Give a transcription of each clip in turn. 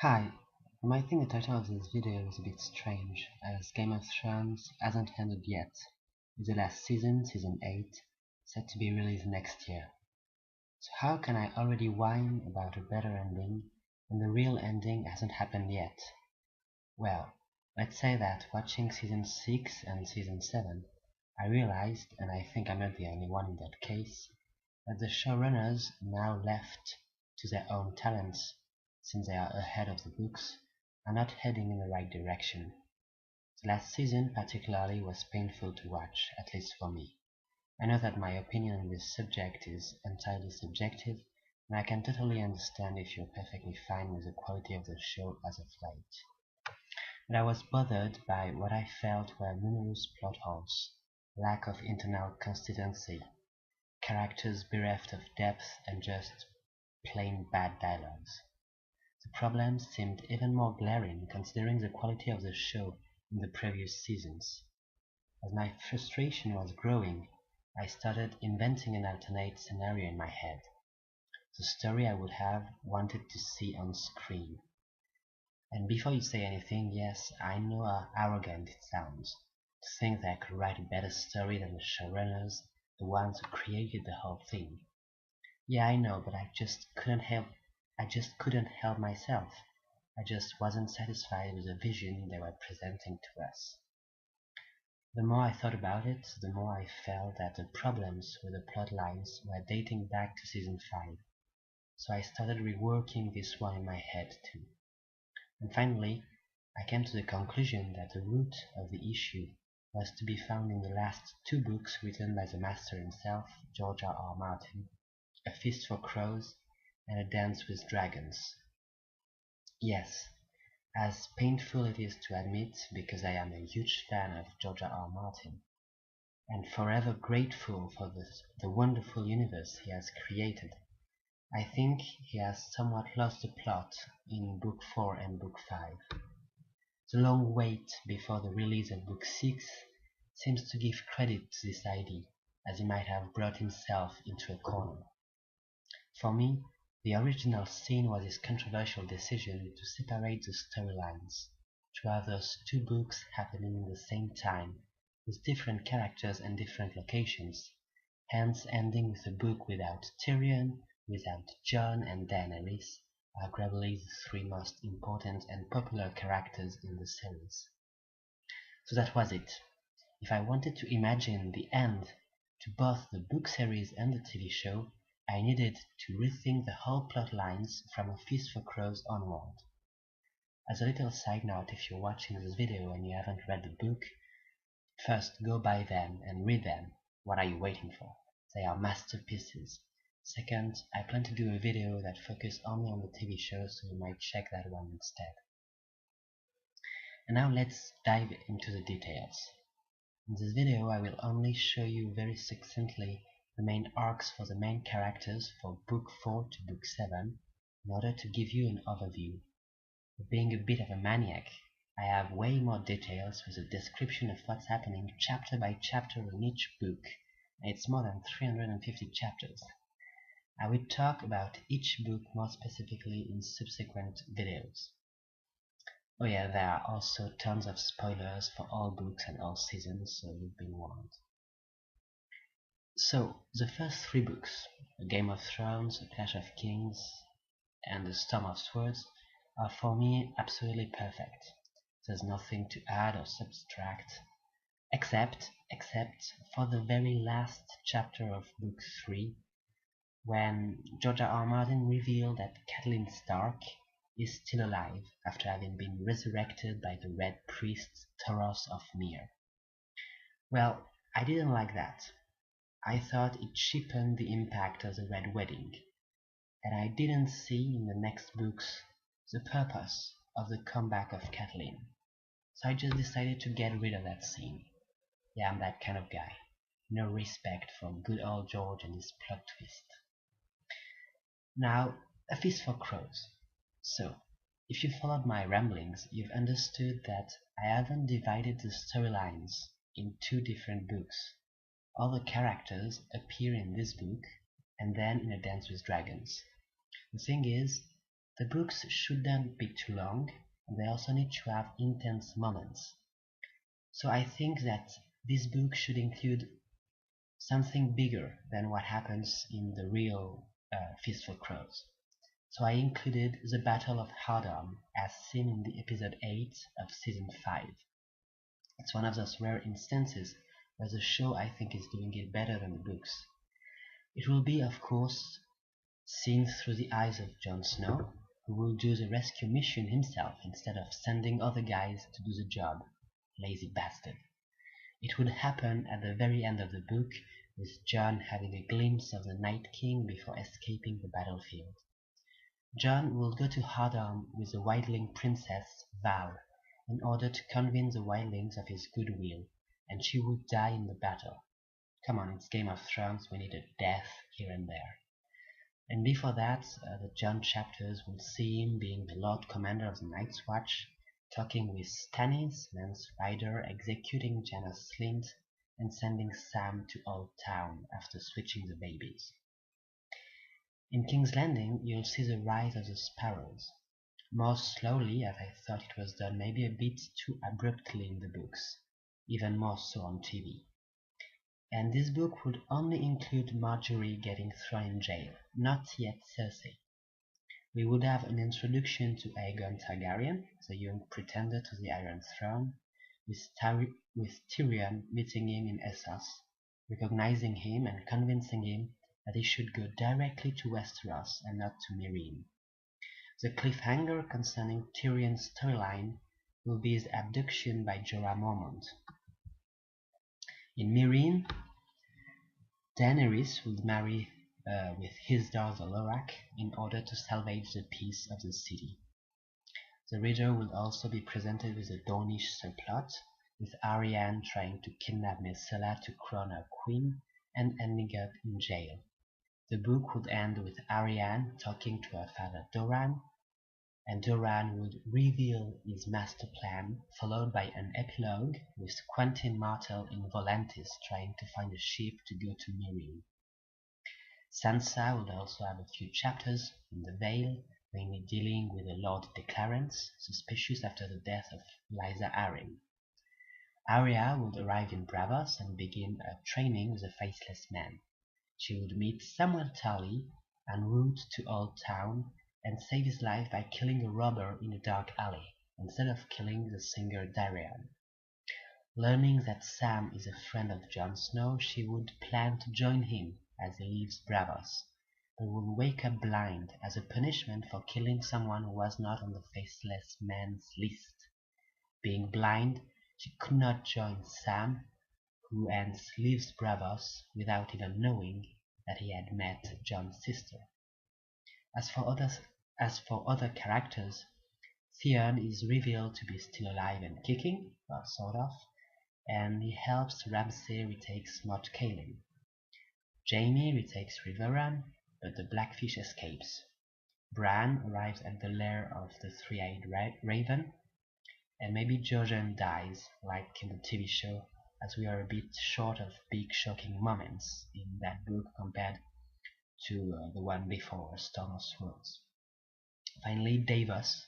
Hi, you might think the title of this video is a bit strange, as Game of Thrones hasn't ended yet, with the last season, season 8, set to be released next year. So how can I already whine about a better ending when the real ending hasn't happened yet? Well, let's say that watching season 6 and season 7, I realized, and I think I'm not the only one in that case, that the showrunners, now left to their own talents, since they are ahead of the books, are not heading in the right direction. The last season particularly was painful to watch, at least for me. I know that my opinion on this subject is entirely subjective, and I can totally understand if you're perfectly fine with the quality of the show as of late. But I was bothered by what I felt were numerous plot holes, lack of internal consistency, characters bereft of depth, and just plain bad dialogues. The problems seemed even more glaring considering the quality of the show in the previous seasons. As my frustration was growing, I started inventing an alternate scenario in my head. The story I would have wanted to see on screen. And before you say anything, yes, I know how arrogant it sounds, to think that I could write a better story than the showrunners, the ones who created the whole thing. Yeah, I know, but I just couldn't help myself. I just wasn't satisfied with the vision they were presenting to us. The more I thought about it, the more I felt that the problems with the plot lines were dating back to season 5, so I started reworking this one in my head too. And finally, I came to the conclusion that the root of the issue was to be found in the last two books written by the master himself, George R. Martin, A Feast for Crows and A Dance with Dragons. Yes, as painful it is to admit, because I am a huge fan of George R. Martin, and forever grateful for the wonderful universe he has created, I think he has somewhat lost the plot in Book 4 and Book 5. The long wait before the release of Book 6 seems to give credit to this idea, as he might have brought himself into a corner. For me, the original sin was his controversial decision to separate the storylines, to have those two books happening at the same time, with different characters and different locations, hence ending with a book without Tyrion, without Jon and Daenerys, arguably the three most important and popular characters in the series. So that was it. If I wanted to imagine the end to both the book series and the TV show, I needed to rethink the whole plot lines from A Feast for Crows onward. As a little side note, if you're watching this video and you haven't read the book, first go buy them and read them. What are you waiting for? They are masterpieces. Second, I plan to do a video that focuses only on the TV show, so you might check that one instead. And now let's dive into the details. In this video I will only show you very succinctly the main arcs for the main characters for Book 4 to Book 7 in order to give you an overview. But being a bit of a maniac, I have way more details with a description of what's happening chapter by chapter in each book, and it's more than 350 chapters. I will talk about each book more specifically in subsequent videos. Oh yeah, there are also tons of spoilers for all books and all seasons, so you've been warned. So, the first three books, A Game of Thrones, A Clash of Kings, and The Storm of Swords, are for me absolutely perfect. There's nothing to add or subtract, except for the very last chapter of Book 3, when George R. Martin revealed that Catelyn Stark is still alive after having been resurrected by the Red Priest Thoros of Myr. Well, I didn't like that. I thought it cheapened the impact of the Red Wedding, and I didn't see in the next books the purpose of the comeback of Catelyn, so I just decided to get rid of that scene. Yeah, I'm that kind of guy. No respect for good old George and his plot twist. Now, A Feast for Crows. So, if you followed my ramblings, you've understood that I haven't divided the storylines in two different books. All the characters appear in this book, and then in A Dance with Dragons. The thing is, The books shouldn't be too long, and they also need to have intense moments. So I think that this book should include something bigger than what happens in the real Fistful Crows. So I included the Battle of Hardham as seen in the episode 8 of season 5. It's one of those rare instances where the show I think is doing it better than the books. It will be, of course, seen through the eyes of Jon Snow, who will do the rescue mission himself instead of sending other guys to do the job. Lazy bastard. It would happen at the very end of the book, with Jon having a glimpse of the Night King before escaping the battlefield. Jon will go to Hardham with the wildling princess, Val, in order to convince the wildlings of his goodwill, and she would die in the battle. Come on, it's Game of Thrones, we need a death here and there. And before that, the Jon chapters will see him being the Lord Commander of the Night's Watch, talking with Stannis, Lance Rider, executing Janos Slynt, and sending Sam to Old Town after switching the babies. In King's Landing, you'll see the rise of the Sparrows. More slowly, as I thought it was done maybe a bit too abruptly in the books, even more so on TV. And this book would only include Marjorie getting thrown in jail, not yet Cersei. We would have an introduction to Aegon Targaryen, the young pretender to the Iron Throne, with Tyrion meeting him in Essos, recognizing him and convincing him that he should go directly to Westeros and not to Meereen. The cliffhanger concerning Tyrion's storyline will be his abduction by Jorah Mormont. In Meereen, Daenerys would marry with his daughter Lorak in order to salvage the peace of the city. The reader will also be presented with a Dornish subplot, with Arianne trying to kidnap Myrcella to crown her queen and ending up in jail. The book would end with Arianne talking to her father Doran, and Doran would reveal his master plan, followed by an epilogue with Quentyn Martell in Volantis trying to find a ship to go to Meereen. Sansa would also have a few chapters in the Vale, mainly dealing with the Lord de Clarence, suspicious after the death of Lysa Arryn. Arya would arrive in Braavos and begin training with the Faceless Man. She would meet Samuel Tarly en route to Old Town and save his life by killing a robber in a dark alley, instead of killing the singer Darian. Learning that Sam is a friend of Jon Snow, she would plan to join him as he leaves Braavos, but will wake up blind as a punishment for killing someone who was not on the Faceless Man's list. Being blind, she could not join Sam, who hence leaves Braavos without even knowing that he had met Jon's sister. As for other characters, Theon is revealed to be still alive and kicking, well, sort of, and he helps Ramsay retake Smart Kaelin. Jaime retakes Riverrun, but the Blackfish escapes. Bran arrives at the lair of the Three-Eyed Raven, and maybe Jojen dies, like in the TV show, as we are a bit short of big shocking moments in that book compared to the one before, Storm of Swords. Finally, Davos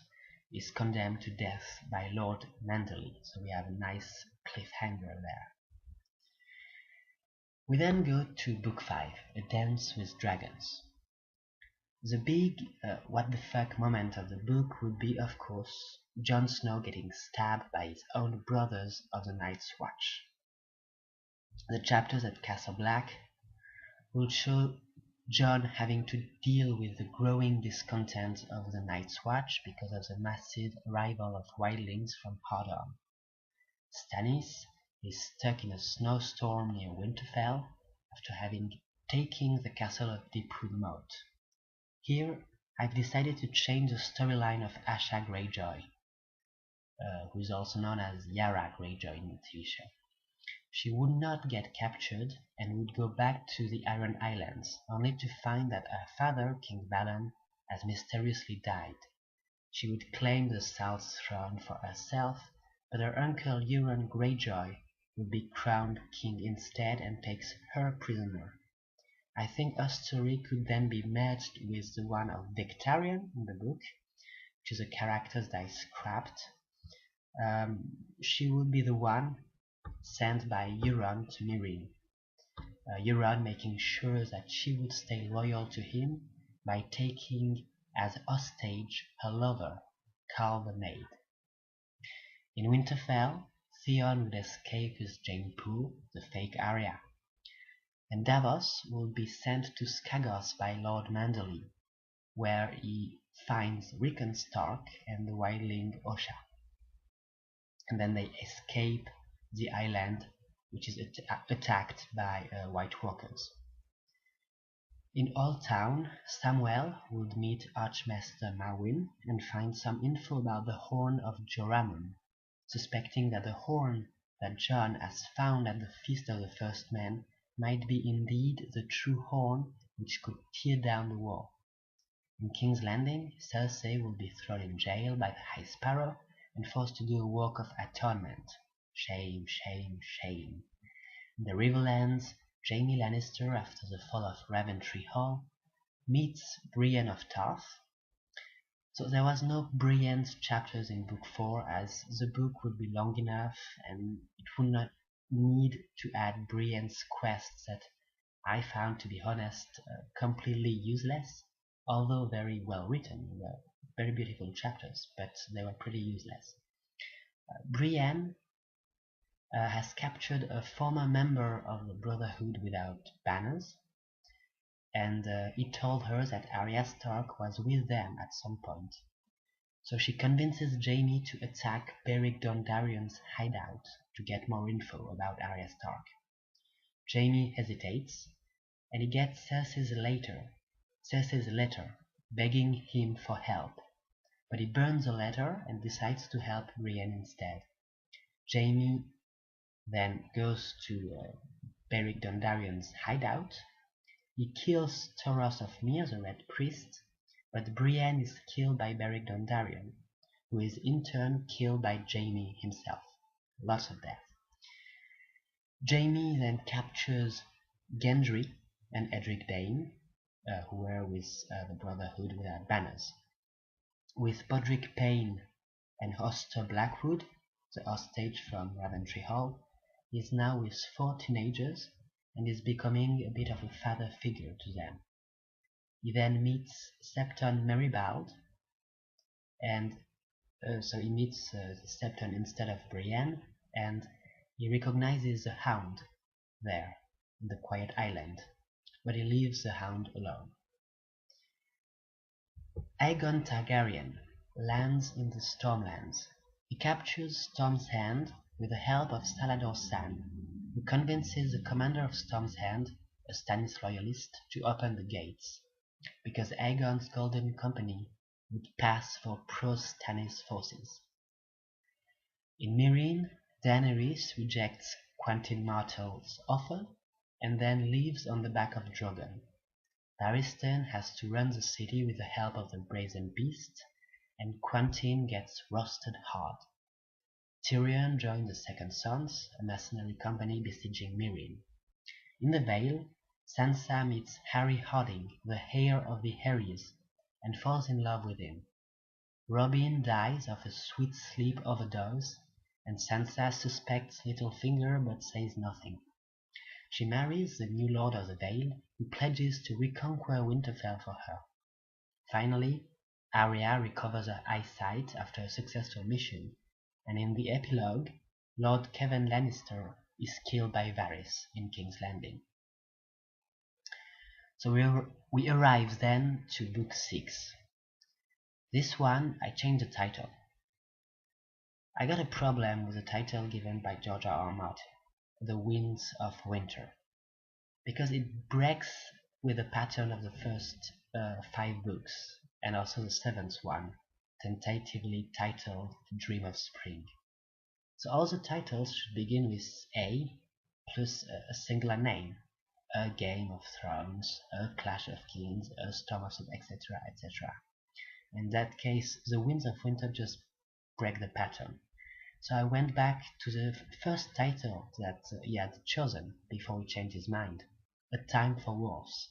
is condemned to death by Lord Manderly, so we have a nice cliffhanger there. We then go to Book 5, A Dance with Dragons. The big what the fuck moment of the book would be, of course, Jon Snow getting stabbed by his own brothers of the Night's Watch. The chapters at Castle Black will show Jon having to deal with the growing discontent of the Night's Watch because of the massive arrival of wildlings from Hardham. Stannis is stuck in a snowstorm near Winterfell after having taken the castle of Deepwood Moat. Here, I've decided to change the storyline of Asha Greyjoy, who is also known as Yara Greyjoy in the TV show. She would not get captured and would go back to the Iron Islands, only to find that her father, King Balon, has mysteriously died. She would claim the South's throne for herself, but her uncle Euron Greyjoy would be crowned king instead and takes her prisoner. I think her story could then be merged with the one of Victarion in the book, which is a character that is scrapped. She would be the one sent by Euron to Meereen. Euron making sure that she would stay loyal to him by taking as hostage her lover, Carl the Maid. In Winterfell, Theon would escape with Jane Poole, the fake Arya, and Davos would be sent to Skagos by Lord Manderly, where he finds Rickon Stark and the wildling Osha. And then they escape the island, which is attacked by White Walkers. In Old Town, Samwell would meet Archmaster Marwyn and find some info about the Horn of Joramun, suspecting that the horn that Jon has found at the Feast of the First Men might be indeed the true horn which could tear down the wall. In King's Landing, Cersei will be thrown in jail by the High Sparrow and forced to do a walk of atonement. Shame, shame, shame. In the Riverlands, Jaime Lannister, after the fall of Raventry Hall, meets Brienne of Tarth. So there was no Brienne's chapters in Book 4, as the book would be long enough and it would not need to add Brienne's quests that I found, to be honest, completely useless, although very well written. They were very beautiful chapters, but they were pretty useless. Brienne has captured a former member of the Brotherhood without banners, and he told her that Arya Stark was with them at some point. So she convinces Jaime to attack Beric Dondarrion's hideout to get more info about Arya Stark. Jaime hesitates, and he gets Cersei's letter begging him for help, but he burns the letter and decides to help Brienne instead. Jaime then goes to Beric Dondarrion's hideout. He kills Thoros of Myr, the Red Priest, but Brienne is killed by Beric Dondarrion, who is in turn killed by Jaime himself. Lots of death. Jaime then captures Gendry and Edric Dane, who were with the Brotherhood without banners. With Podrick Payne and Hoster Blackwood, the hostage from Raventry Hall, he is now with 4 teenagers and is becoming a bit of a father figure to them. He then meets Septon Meribald, and so he meets Septon instead of Brienne, and he recognizes the Hound there in the Quiet Island, but he leaves the Hound alone. Aegon Targaryen lands in the Stormlands. He captures Storm's Hand with the help of Salador San, who convinces the commander of Storm's Hand, a Stannis loyalist, to open the gates, because Aegon's Golden Company would pass for pro-Stannis forces. In Meereen, Daenerys rejects Quentyn Martell's offer and then leaves on the back of Drogon. Barristan has to run the city with the help of the Brazen Beast, and Quentyn gets roasted hard. Tyrion joins the Second Sons, a mercenary company besieging Meereen. In the Vale, Sansa meets Harry Harding, the heir of the Harrys, and falls in love with him. Robin dies of a sweet sleep overdose, and Sansa suspects Littlefinger but says nothing. She marries the new Lord of the Vale, who pledges to reconquer Winterfell for her. Finally, Arya recovers her eyesight after a successful mission, and in the epilogue, Lord Kevan Lannister is killed by Varys in King's Landing. So we arrive then to Book 6. This one, I changed the title. I got a problem with the title given by George R.R. Martin, The Winds of Winter, because it breaks with the pattern of the first 5 books, and also the 7th one, tentatively titled Dream of Spring. So all the titles should begin with A plus a singular name. A Game of Thrones, A Clash of Kings, A Storm of Soup, etc., etc. In that case, The Winds of Winter just break the pattern. So I went back to the first title that he had chosen before he changed his mind, A Time for Wolves.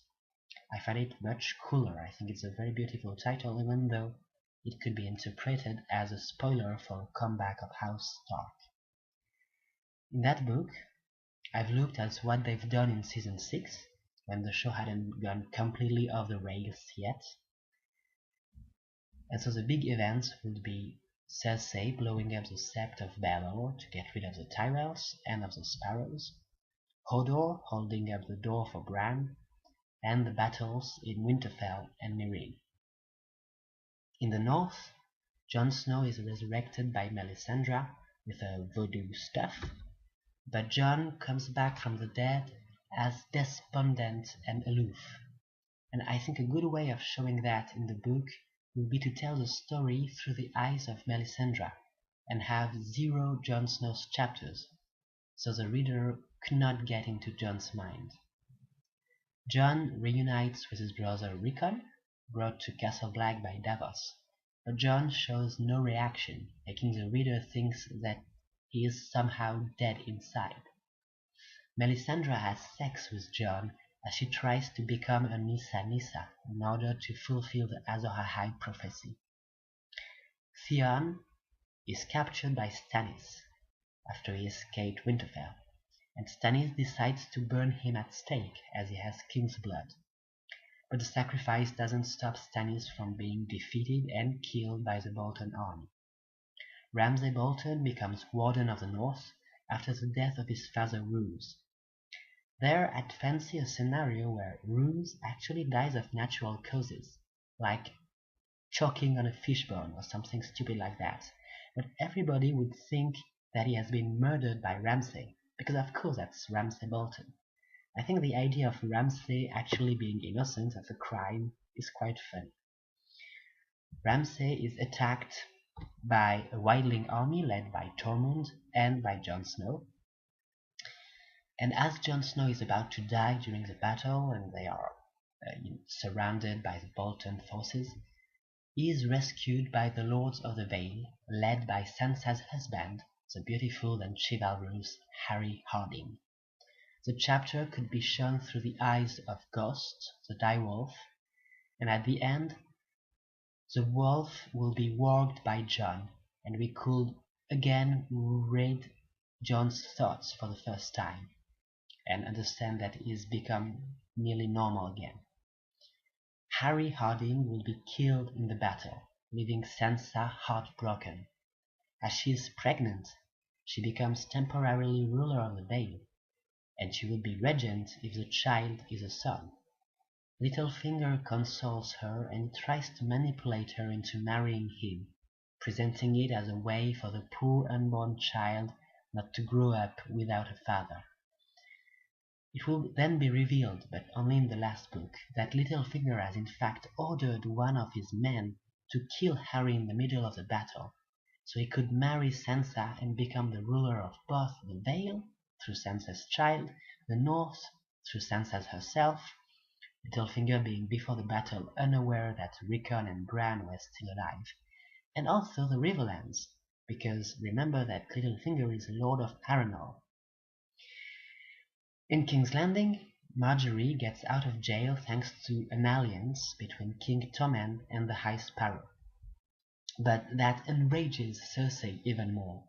I find it much cooler. I think it's a very beautiful title, even though it could be interpreted as a spoiler for a comeback of House Stark. In that book, I've looked at what they've done in season 6, when the show hadn't gone completely off the rails yet. And so the big event would be Cersei blowing up the Sept of Baelor to get rid of the Tyrells and of the Sparrows, Hodor holding up the door for Bran, and the battles in Winterfell and Meereen. In the north, Jon Snow is resurrected by Melisandre with her voodoo stuff, but Jon comes back from the dead as despondent and aloof. And I think a good way of showing that in the book would be to tell the story through the eyes of Melisandre and have 0 Jon Snow's chapters, so the reader could not get into Jon's mind. Jon reunites with his brother Rickon, brought to Castle Black by Davos, but Jon shows no reaction, making the reader think that he is somehow dead inside. Melisandre has sex with Jon as she tries to become a Nissa Nissa in order to fulfill the Azor Ahai prophecy. Theon is captured by Stannis after he escaped Winterfell, and Stannis decides to burn him at stake as he has king's blood. But the sacrifice doesn't stop Stannis from being defeated and killed by the Bolton army. Ramsay Bolton becomes Warden of the North after the death of his father Roose. There I'd fancy a scenario where Roose actually dies of natural causes, like choking on a fishbone or something stupid like that, but everybody would think that he has been murdered by Ramsay, because of course that's Ramsay Bolton. I think the idea of Ramsay actually being innocent of a crime is quite funny. Ramsay is attacked by a wildling army led by Tormund and by Jon Snow. And as Jon Snow is about to die during the battle and they are surrounded by the Bolton forces, he is rescued by the Lords of the Vale, led by Sansa's husband, the beautiful and chivalrous Harry Harding. The chapter could be shown through the eyes of Ghost, the direwolf, and at the end, the wolf will be warged by Jon, and we could again read Jon's thoughts for the first time and understand that he has become nearly normal again. Harry Harding will be killed in the battle, leaving Sansa heartbroken. As she is pregnant, she becomes temporarily ruler of the Vale, and she will be regent if the child is a son. Littlefinger consoles her and tries to manipulate her into marrying him, presenting it as a way for the poor unborn child not to grow up without a father. It will then be revealed, but only in the last book, that Littlefinger has in fact ordered one of his men to kill Harry in the middle of the battle, so he could marry Sansa and become the ruler of both the Vale, through Sansa's child, the North, through Sansa herself, Littlefinger being before the battle unaware that Rickon and Bran were still alive, and also the Riverlands, because remember that Littlefinger is Lord of Harrenhal. In King's Landing, Marjorie gets out of jail thanks to an alliance between King Tommen and the High Sparrow. But that enrages Cersei even more.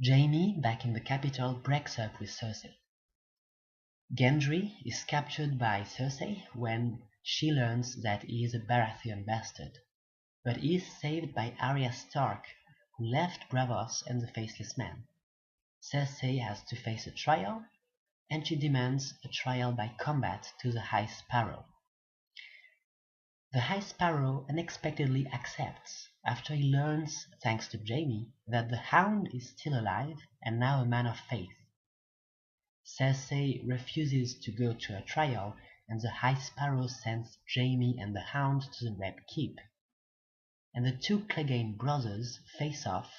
Jaime, back in the capital, breaks up with Cersei. Gendry is captured by Cersei when she learns that he is a Baratheon bastard, but he is saved by Arya Stark, who left Braavos and the Faceless Man. Cersei has to face a trial, and she demands a trial by combat to the High Sparrow. The High Sparrow unexpectedly accepts after he learns, thanks to Jaime, that the Hound is still alive and now a man of faith. Cersei refuses to go to a trial, and the High Sparrow sends Jaime and the Hound to the Red Keep. And the two Clegane brothers face off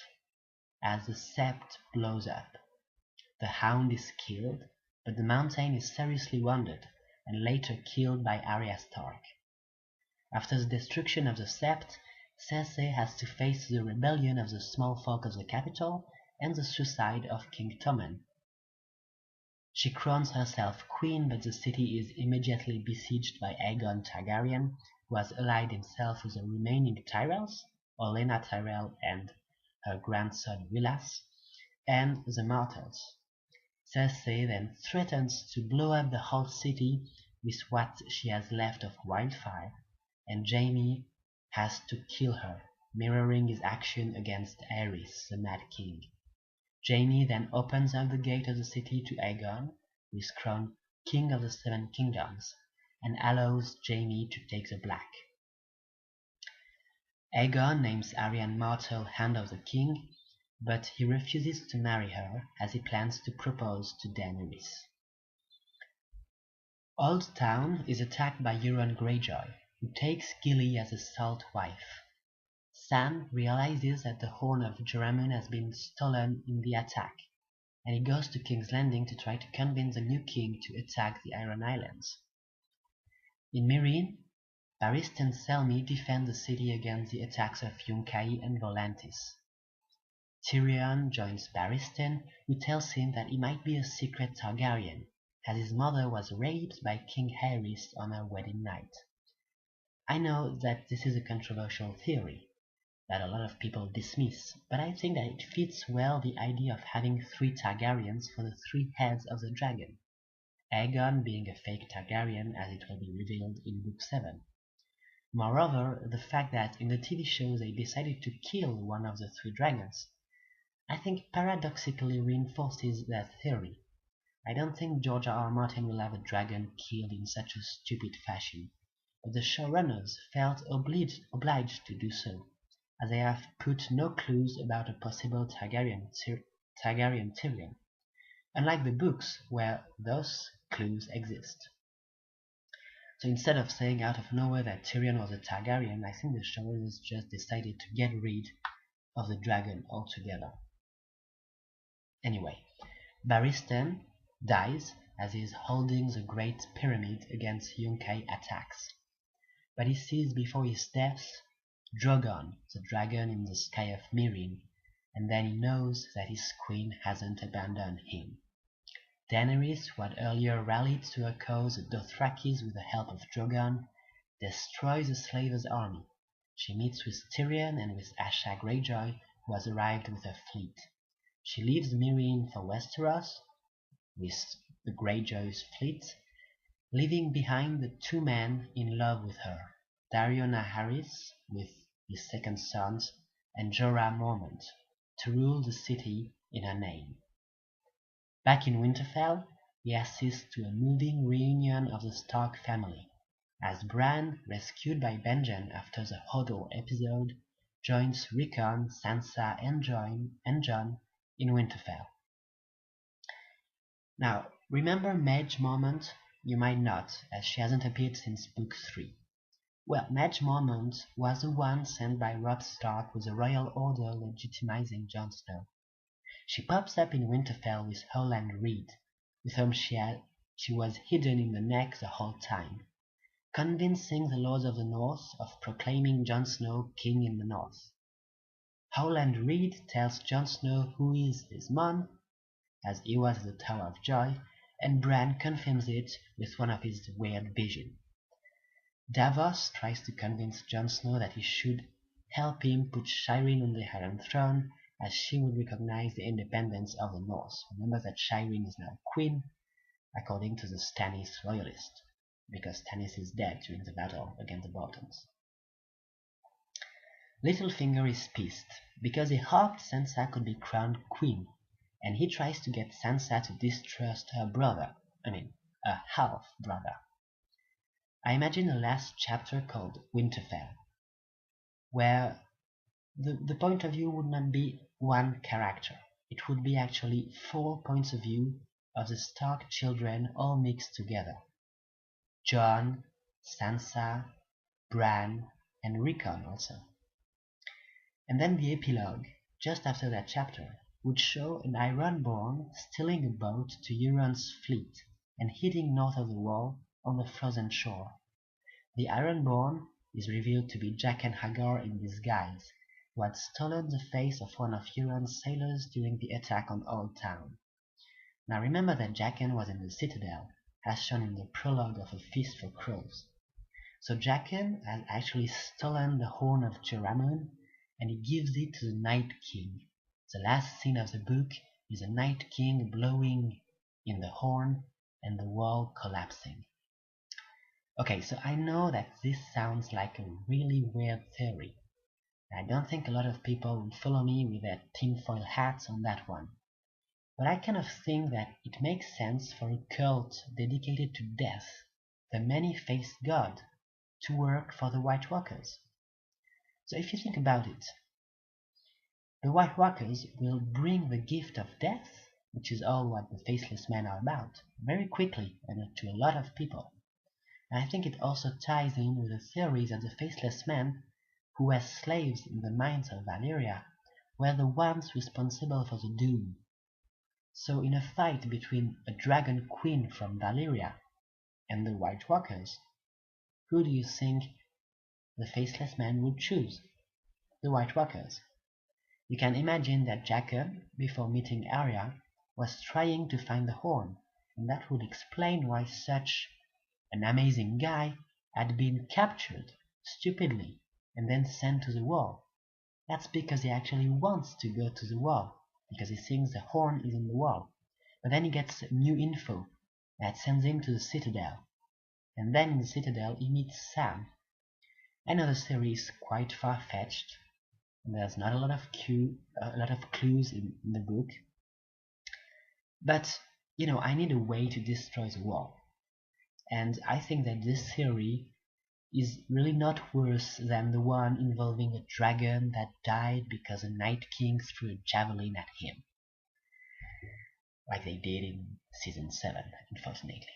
as the Sept blows up. The Hound is killed, but the Mountain is seriously wounded and later killed by Arya Stark. After the destruction of the Sept, Cersei has to face the rebellion of the small folk of the capital and the suicide of King Tommen. She crowns herself queen, but the city is immediately besieged by Aegon Targaryen, who has allied himself with the remaining Tyrells, Olenna Tyrell and her grandson Willas, and the Martells. Cersei then threatens to blow up the whole city with what she has left of wildfire, and Jaime has to kill her, mirroring his action against Aerys, the Mad King. Jaime then opens up the gate of the city to Aegon, who is crowned King of the Seven Kingdoms, and allows Jaime to take the Black. Aegon names Arianne Martell Hand of the King, but he refuses to marry her as he plans to propose to Daenerys. Old Town is attacked by Euron Greyjoy, who takes Gilly as a salt wife. Sam realizes that the horn of Joramun has been stolen in the attack, and he goes to King's Landing to try to convince the new king to attack the Iron Islands. In Meereen, Barristan Selmy defend the city against the attacks of Yunkai and Volantis. Tyrion joins Barristan, who tells him that he might be a secret Targaryen, as his mother was raped by King Aerys on her wedding night. I know that this is a controversial theory that a lot of people dismiss, but I think that it fits well the idea of having 3 Targaryens for the 3 heads of the dragon, Aegon being a fake Targaryen as it will be revealed in Book 7. Moreover, the fact that in the TV show they decided to kill one of the 3 dragons, I think paradoxically reinforces that theory. I don't think George R.R. Martin will have a dragon killed in such a stupid fashion, but the showrunners felt obliged to do so, as they have put no clues about a possible Targaryen Tyrion, unlike the books where those clues exist. So instead of saying out of nowhere that Tyrion was a Targaryen, I think the showrunners just decided to get rid of the dragon altogether. Anyway, Barristan dies as he is holding the Great Pyramid against Yunkai attacks. But he sees before his death Drogon, the dragon in the sky of Meereen, and then he knows that his queen hasn't abandoned him. Daenerys, who had earlier rallied to her cause the Dothrakis with the help of Drogon, destroys the Slavers' army. She meets with Tyrion and with Asha Greyjoy, who has arrived with her fleet. She leaves Meereen for Westeros with the Greyjoy's fleet, leaving behind the 2 men in love with her, Dario Naharis with his 2nd sons, and Jorah Mormont, to rule the city in her name. Back in Winterfell, he assists to a moving reunion of the Stark family, as Bran, rescued by Benjen after the Hodor episode, joins Rickon, Sansa, and Jon in Winterfell. Now, remember Madge Mormont? You might not, as she hasn't appeared since Book 3. Well, Madge Mormont was the one sent by Robb Stark with the royal order legitimizing Jon Snow. She pops up in Winterfell with Howland Reed, with whom she was hidden in the neck the whole time, convincing the Lords of the North of proclaiming Jon Snow king in the North. Howland Reed tells Jon Snow who is his mom, as he was at the Tower of Joy, and Bran confirms it with one of his weird visions. Davos tries to convince Jon Snow that he should help him put Shireen on the Iron Throne, as she would recognize the independence of the North. Remember that Shireen is now queen, according to the Stannis royalist, because Stannis is dead during the battle against the Boltons. Littlefinger is pissed, because he hoped Sansa could be crowned queen, and he tries to get Sansa to distrust her brother, a half-brother. I imagine a last chapter called Winterfell, where the point of view would not be one character. It would be actually 4 points of view of the Stark children all mixed together. Jon, Sansa, Bran, and Rickon also. And then the epilogue, just after that chapter, would show an Ironborn stealing a boat to Euron's fleet and heading north of the Wall on the frozen shore. The Ironborn is revealed to be Jaqen H'ghar in disguise, who had stolen the face of one of Euron's sailors during the attack on Old Town. Now remember that Jaqen was in the Citadel, as shown in the prologue of A Feast for Crows. So Jaqen has actually stolen the horn of Joramun and he gives it to the Night King. The last scene of the book is the Night King blowing in the horn and the wall collapsing. Okay, so I know that this sounds like a really weird theory. I don't think a lot of people will follow me with their tinfoil hats on that one. But I kind of think that it makes sense for a cult dedicated to death, the many-faced god, to work for the White Walkers. So if you think about it, the White Walkers will bring the gift of death, which is all what the Faceless Men are about, very quickly and to a lot of people. And I think it also ties in with the theory that the Faceless Men, who as slaves in the mines of Valyria, were the ones responsible for the doom. So in a fight between a dragon queen from Valyria and the White Walkers, who do you think the Faceless Men would choose? The White Walkers. You can imagine that Jaqen, before meeting Arya, was trying to find the horn, and that would explain why such an amazing guy had been captured stupidly and then sent to the wall. That's because he actually wants to go to the wall, because he thinks the horn is in the wall. But then he gets new info that sends him to the Citadel. And then in the Citadel he meets Sam. I know the theory is quite far-fetched, and there's not a lot of clues in the book. But, I need a way to destroy the wall. And I think that this theory is really not worse than the one involving a dragon that died because a Night King threw a javelin at him, like they did in season 7, unfortunately.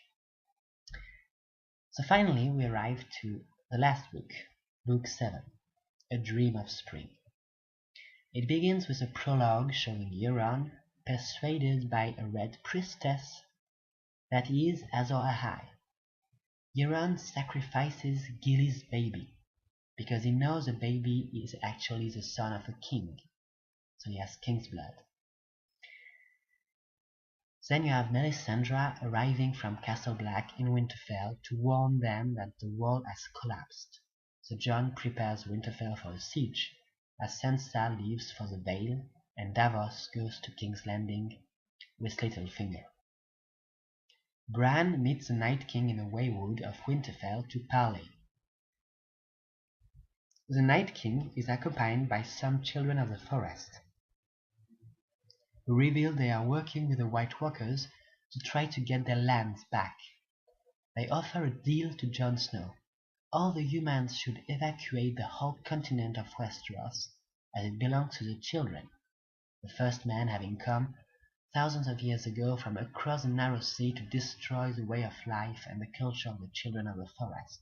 So finally we arrive to the last book, book 7, A Dream of Spring. It begins with a prologue showing Euron persuaded by a red priestess that he is Azor Ahai. Euron sacrifices Gilly's baby because he knows the baby is actually the son of a king, so he has king's blood. Then you have Melisandre arriving from Castle Black in Winterfell to warn them that the wall has collapsed. So Jon prepares Winterfell for a siege, as Sansa leaves for the Vale and Davos goes to King's Landing with Littlefinger. Bran meets the Night King in the Waywood of Winterfell to parley. The Night King is accompanied by some children of the forest, who reveal they are working with the White Walkers to try to get their lands back. They offer a deal to Jon Snow. All the humans should evacuate the whole continent of Westeros, as it belongs to the children, the first men having come thousands of years ago from across the narrow sea to destroy the way of life and the culture of the children of the forest.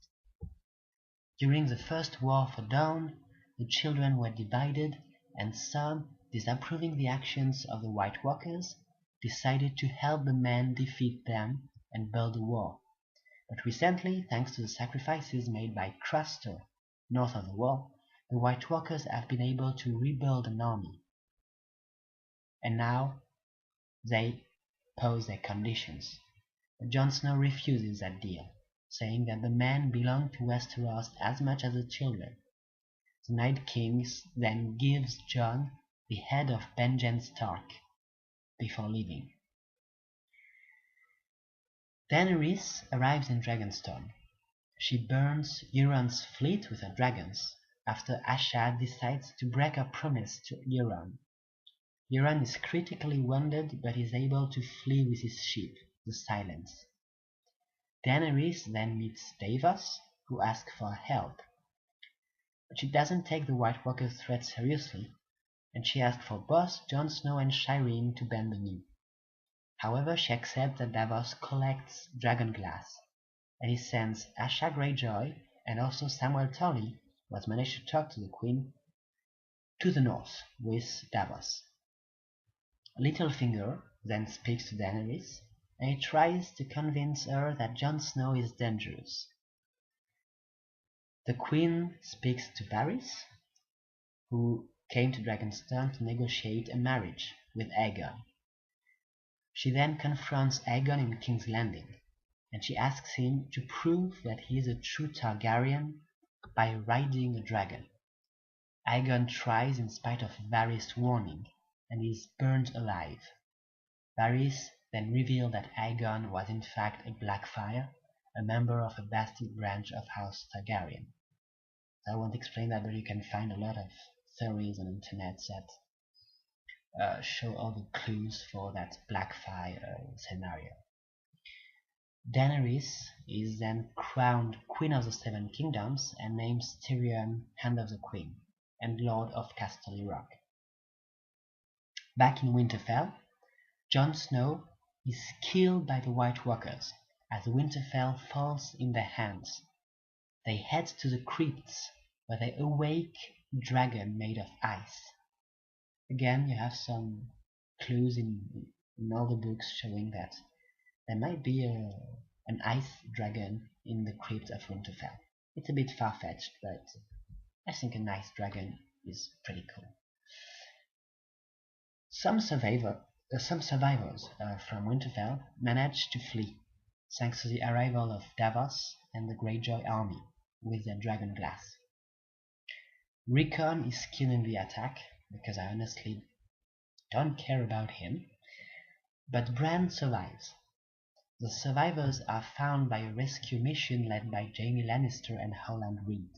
During the First War for Dawn, the children were divided, and some, disapproving the actions of the White Walkers, decided to help the men defeat them and build a wall. But recently, thanks to the sacrifices made by Craster, north of the wall, the White Walkers have been able to rebuild an army. And now they pose their conditions. But Jon Snow refuses that deal, saying that the men belong to Westeros as much as the children. The Night King then gives Jon the head of Benjen Stark before leaving. Daenerys arrives in Dragonstone. She burns Euron's fleet with her dragons, after Asha decides to break her promise to Euron. Euron is critically wounded but is able to flee with his ship, the Silence. Daenerys then meets Davos, who asks for help. But she doesn't take the White Walker's threat seriously, and she asks for both Jon Snow and Shireen to bend the knee. However, she accepts that Davos collects dragon glass, and he sends Asha Greyjoy and also Samuel Tully, who has managed to talk to the Queen, to the north with Davos. Littlefinger then speaks to Daenerys, and he tries to convince her that Jon Snow is dangerous. The Queen speaks to Varys, who came to Dragonstone to negotiate a marriage with Aegon. She then confronts Aegon in King's Landing, and she asks him to prove that he is a true Targaryen by riding a dragon. Aegon tries in spite of Varys' warning, and is burned alive. Varys then revealed that Aegon was in fact a Blackfyre, a member of a bastard branch of House Targaryen. I won't explain that, but you can find a lot of theories on the internet that show all the clues for that Blackfyre scenario. Daenerys is then crowned Queen of the Seven Kingdoms and names Tyrion Hand of the Queen and Lord of Casterly Rock. Back in Winterfell, Jon Snow is killed by the White Walkers as Winterfell falls in their hands. They head to the crypts where they awake a dragon made of ice. Again, you have some clues in all the books showing that there might be an ice dragon in the crypt of Winterfell. It's a bit far-fetched, but I think an ice dragon is pretty cool. Some survivors from Winterfell manage to flee, thanks to the arrival of Davos and the Greyjoy army with their dragon glass. Rickon is killed in the attack, because I honestly don't care about him, but Bran survives. The survivors are found by a rescue mission led by Jaime Lannister and Howland Reed.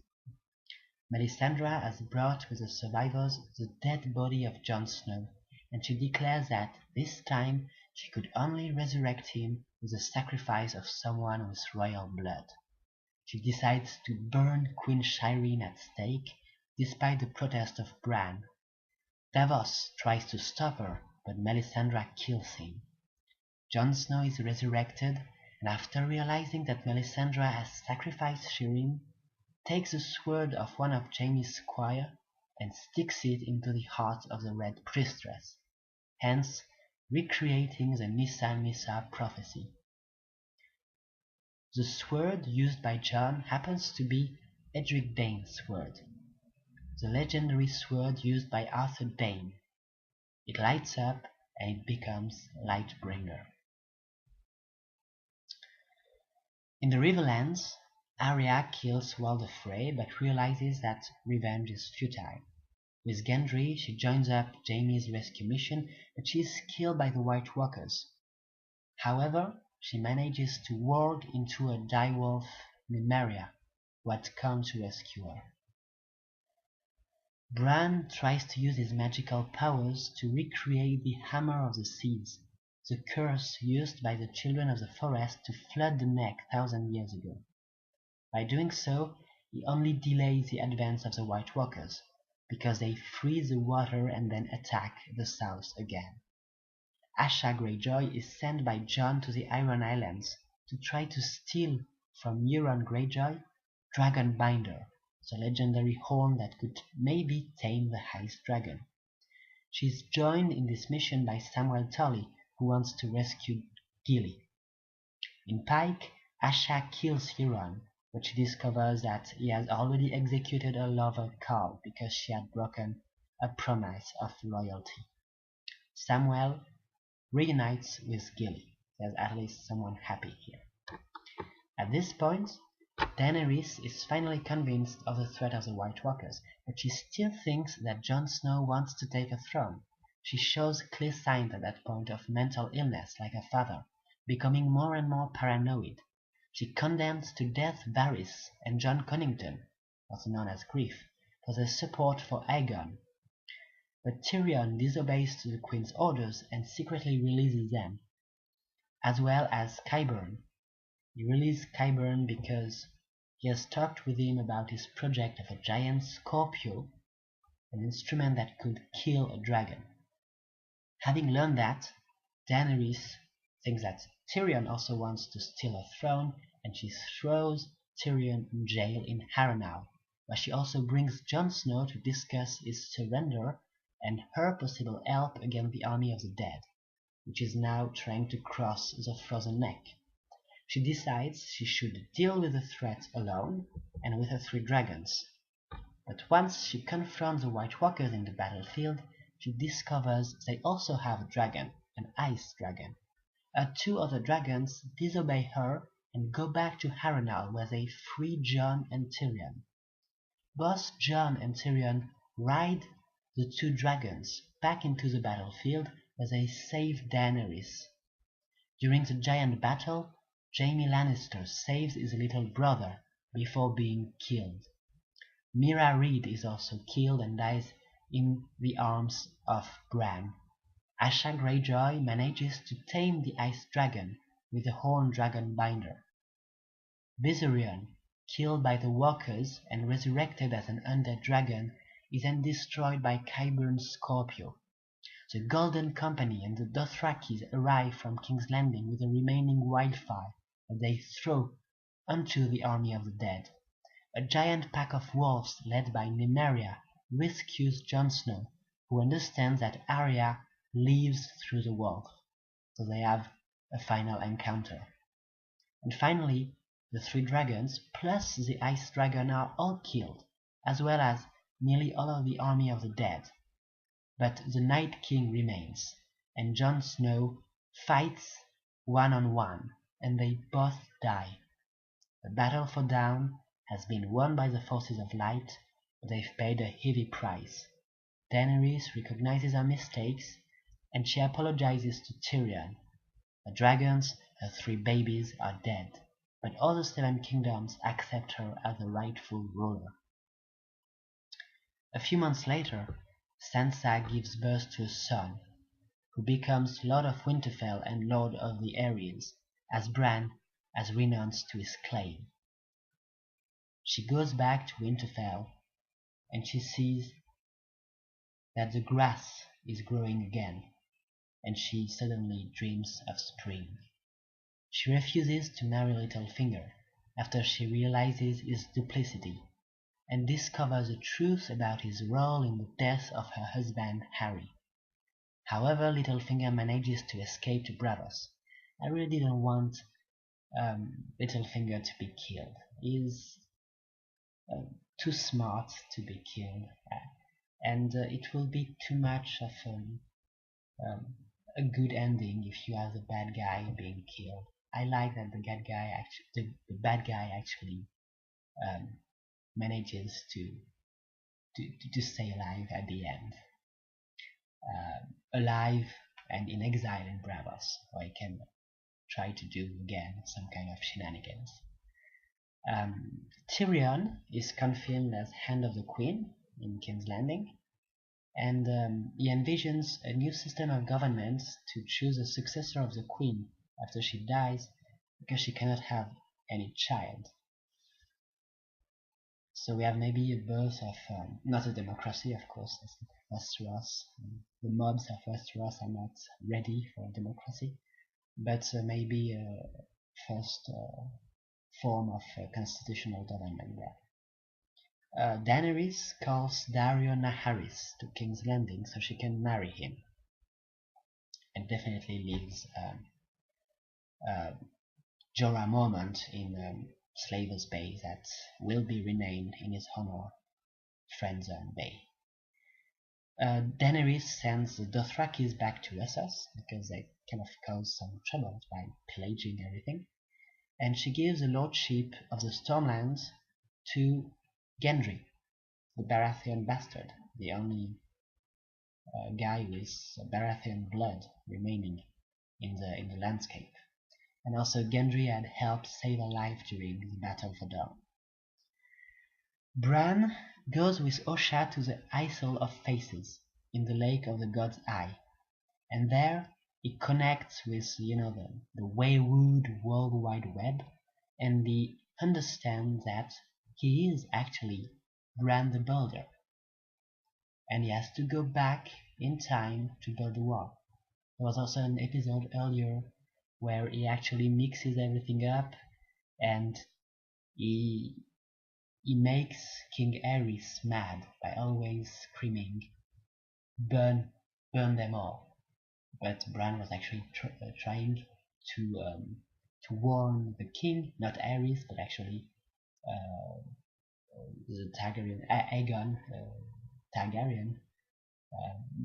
Melisandre has brought with the survivors the dead body of Jon Snow, and she declares that this time she could only resurrect him with the sacrifice of someone with royal blood. She decides to burn Queen Shireen at stake, despite the protest of Bran. Davos tries to stop her, but Melisandre kills him. Jon Snow is resurrected, and after realizing that Melisandre has sacrificed Shireen, takes the sword of one of Jaime's squire and sticks it into the heart of the Red Priestess, hence recreating the Misa Misa prophecy. The sword used by Jon happens to be Edric Dane's sword, the legendary sword used by Arthur Dayne. It lights up and it becomes Lightbringer. In the Riverlands, Arya kills Walder Frey but realizes that revenge is futile. With Gendry, she joins up Jaime's rescue mission, but she is killed by the White Walkers. However, she manages to warg into a direwolf Nymeria, who had come to rescue her. Bran tries to use his magical powers to recreate the Hammer of the Seas, the curse used by the children of the forest to flood the Neck 1,000 years ago. By doing so, he only delays the advance of the White Walkers, because they freeze the water and then attack the south again. Asha Greyjoy is sent by Jon to the Iron Islands to try to steal from Euron Greyjoy Dragonbinder, the legendary horn that could maybe tame the Ice Dragon. She is joined in this mission by Samwell Tully, who wants to rescue Gilly. In Pike, Asha kills Euron, but she discovers that he has already executed her lover Carl because she had broken a promise of loyalty. Samwell reunites with Gilly. There's at least someone happy here. At this point, Daenerys is finally convinced of the threat of the White Walkers, but she still thinks that Jon Snow wants to take a throne. She shows clear signs at that point of mental illness like her father, becoming more and more paranoid. She condemns to death Varys and Jon Connington, also known as Grief, for their support for Aegon. But Tyrion disobeys to the Queen's orders and secretly releases them, as well as Qyburn. He released Qyburn because he has talked with him about his project of a giant Scorpio, an instrument that could kill a dragon. Having learned that, Daenerys thinks that Tyrion also wants to steal her throne, and she throws Tyrion in jail in Harrenhal, where she also brings Jon Snow to discuss his surrender and her possible help against the army of the dead, which is now trying to cross the frozen neck. She decides she should deal with the threat alone and with her 3 dragons. But once she confronts the White Walkers in the battlefield, she discovers they also have a dragon, an ice dragon. Her 2 other dragons disobey her and go back to Harrenhal where they free Jon and Tyrion. Both Jon and Tyrion ride the two dragons back into the battlefield where they save Daenerys. During the giant battle, Jaime Lannister saves his little brother before being killed. Mira Reed is also killed and dies in the arms of Bran. Asha Greyjoy manages to tame the ice dragon with a horned dragon binder. Viserion, killed by the walkers and resurrected as an undead dragon, is then destroyed by Qyburn's Scorpio. The Golden Company and the Dothrakis arrive from King's Landing with the remaining wildfire that they throw onto the army of the dead. A giant pack of wolves led by Nymeria rescues Jon Snow, who understands that Arya lives through the wolf, so they have a final encounter. And finally, the three dragons plus the ice dragon are all killed, as well as nearly all of the army of the dead. But the Night King remains, and Jon Snow fights one-on-one, and they both die. The battle for Down has been won by the forces of light, but they've paid a heavy price. Daenerys recognizes her mistakes, and she apologizes to Tyrion. The dragons, her three babies, are dead, but all the Seven Kingdoms accept her as the rightful ruler. A few months later, Sansa gives birth to a son, who becomes Lord of Winterfell and Lord of the Ares, as Bran has renounced to his claim. She goes back to Winterfell, and she sees that the grass is growing again, and she suddenly dreams of spring. She refuses to marry Littlefinger after she realizes his duplicity, and discovers the truth about his role in the death of her husband Harry. However, Littlefinger manages to escape to Bravos. I really didn't want Littlefinger to be killed. He's too smart to be killed, and it will be too much of a good ending if you have the bad guy being killed. I like that the bad guy actually manages to stay alive at the end, alive and in exile in Bravos, where he can try to do again some kind of shenanigans. Tyrion is confirmed as Hand of the Queen in King's Landing, and he envisions a new system of government to choose a successor of the Queen after she dies, because she cannot have any child. So we have maybe a birth of, not a democracy, of course, as Westeros. The mobs of Westeros are not ready for democracy, but maybe a first form of constitutional government there. Daenerys calls Daario Naharis to King's Landing so she can marry him, and definitely leaves Jorah Mormont in Slaver's Bay that will be renamed in his honor Friendzone Bay. Daenerys sends the Dothrakis back to Essos because they kind of caused some trouble by pillaging everything, and she gives the lordship of the Stormlands to Gendry, the Baratheon bastard, the only guy with Baratheon blood remaining in the landscape. And also Gendry had helped save her life during the Battle for Dawn. Bran goes with Osha to the Isle of Faces in the Lake of the God's Eye, and there he connects with the wayward World Wide Web, and he understands that he is actually Bran the Builder, and he has to go back in time to build the wall. There was also an episode earlier where he actually mixes everything up, and he makes King Aerys mad by always screaming, burn them all. But Bran was actually trying to warn the king, not Aerys, but actually the Targaryen, Aegon Targaryen,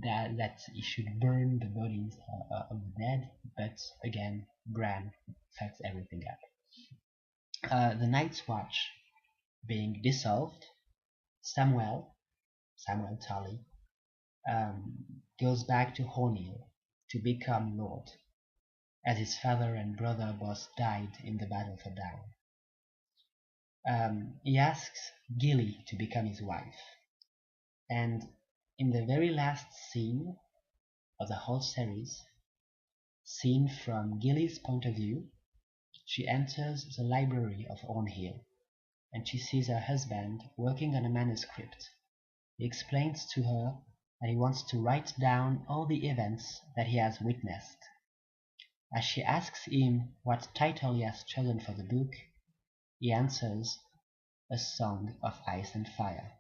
that he should burn the bodies of the dead. But again, Bran fucks everything up. The Night's Watch being dissolved, Samuel Tully, goes back to Hornhill to become Lord, as his father and brother both died in the Battle for Down. He asks Gilly to become his wife, and in the very last scene of the whole series, seen from Gilly's point of view, she enters the library of Hornhill, and she sees her husband working on a manuscript. He explains to her that he wants to write down all the events that he has witnessed. As she asks him what title he has chosen for the book, he answers, A Song of Ice and Fire.